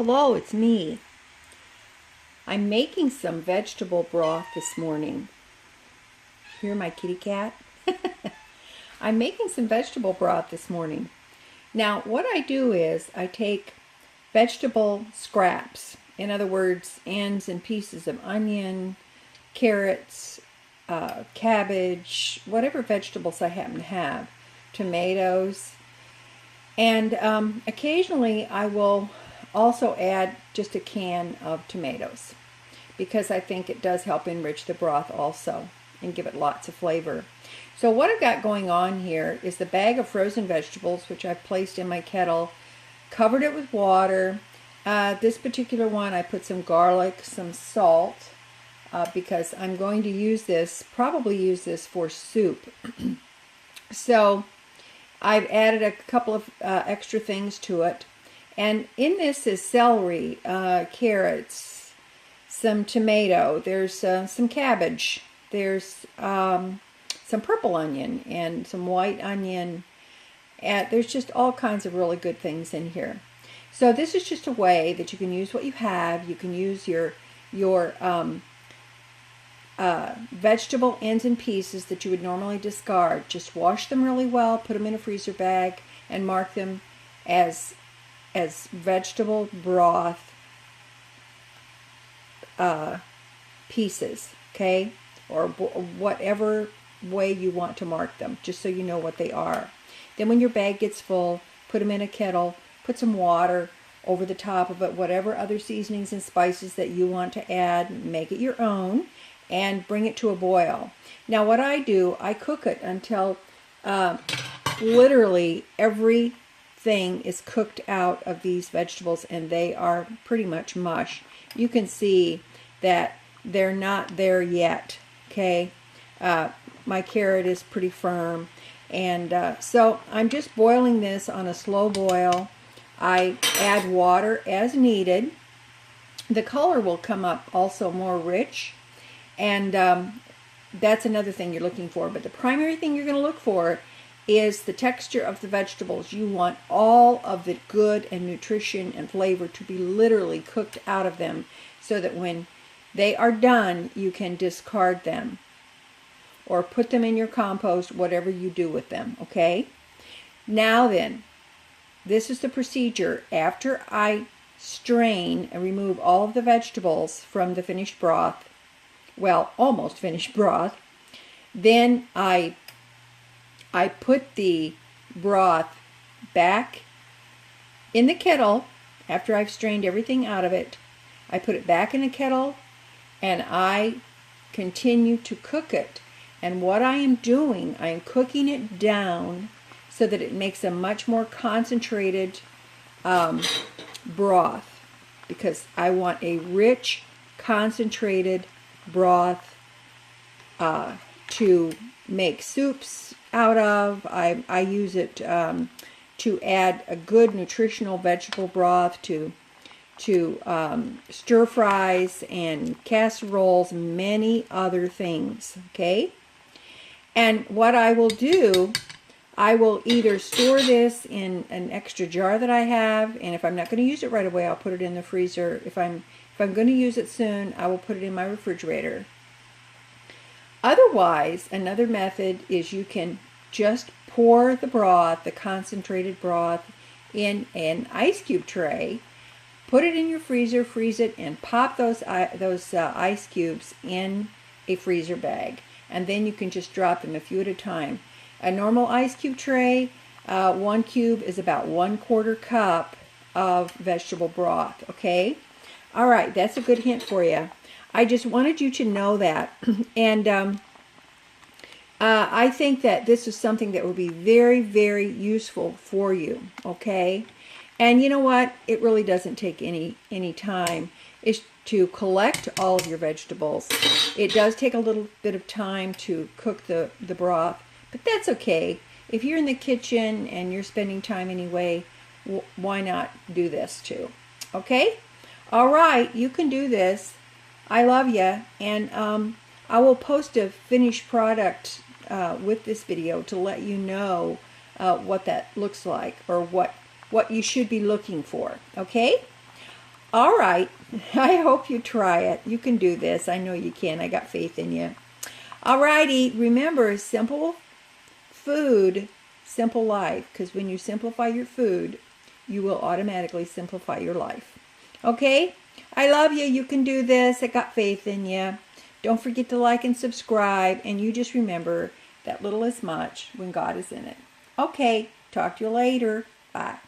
Hello, it's me. I'm making some vegetable broth this morning. Hear my kitty cat? I'm making some vegetable broth this morning. Now, what I do is I take vegetable scraps, in other words, ends and pieces of onion, carrots, cabbage, whatever vegetables I happen to have, tomatoes, and occasionally I will also add just a can of tomatoes because I think it does help enrich the broth also and give it lots of flavor. So what I've got going on here is the bag of frozen vegetables, which I've placed in my kettle, covered it with water. This particular one I put some garlic, some salt, because I'm going to probably use this for soup. So I've added a couple of extra things to it. And in this is celery, carrots, some tomato, there's some cabbage, there's some purple onion and some white onion. There's just all kinds of really good things in here. So this is just a way that you can use what you have. You can use your vegetable ends and pieces that you would normally discard. Just wash them really well, put them in a freezer bag, and mark them as vegetable broth pieces, okay? Or whatever way you want to mark them, just so you know what they are. Then when your bag gets full, put them in a kettle, put some water over the top of it, whatever other seasonings and spices that you want to add, make it your own, and bring it to a boil. Now what I do, I cook it until literally everything is cooked out of these vegetables and they are pretty much mush. You can see that they're not there yet, okay? My carrot is pretty firm, and so I'm just boiling this on a slow boil. I add water as needed. The color will come up also more rich, and that's another thing you're looking for. But the primary thing you're going to look for is the texture of the vegetables. You want all of the good and nutrition and flavor to be literally cooked out of them so that when they are done, you can discard them or put them in your compost, whatever you do with them, okay? Now then, this is the procedure. After I strain and remove all of the vegetables from the finished broth, well, almost finished broth, then I put the broth back in the kettle after I've strained everything out of it. I put it back in the kettle and I continue to cook it. And what I am doing, I am cooking it down so that it makes a much more concentrated broth, because I want a rich, concentrated broth to make soups out of. I use it to add a good nutritional vegetable broth to stir fries and casseroles, many other things, okay? And what I will do, I will either store this in an extra jar that I have, and if I'm not going to use it right away, I'll put it in the freezer. If I'm going to use it soon, I will put it in my refrigerator. Otherwise, another method is you can just pour the broth, the concentrated broth, in an ice cube tray, put it in your freezer, freeze it, and pop those ice cubes in a freezer bag. And then you can just drop them a few at a time. A normal ice cube tray, 1 cube is about 1/4 cup of vegetable broth, okay? All right, that's a good hint for you. I just wanted you to know that. And I think that this is something that will be very, very useful for you, okay? And you know what? It really doesn't take any time. It's to collect all of your vegetables. It does take a little bit of time to cook the broth, but that's okay. If you're in the kitchen and you're spending time anyway, why not do this too? Okay? All right, you can do this. I love you, and I will post a finished product with this video to let you know what that looks like, or what you should be looking for. Okay? All right. I hope you try it. You can do this. I know you can. I got faith in you. All righty. Remember, simple food, simple life. Because when you simplify your food, you will automatically simplify your life. Okay? I love you. You can do this. I got faith in you. Don't forget to like and subscribe. And you just remember that little is much when God is in it. Okay. Talk to you later. Bye.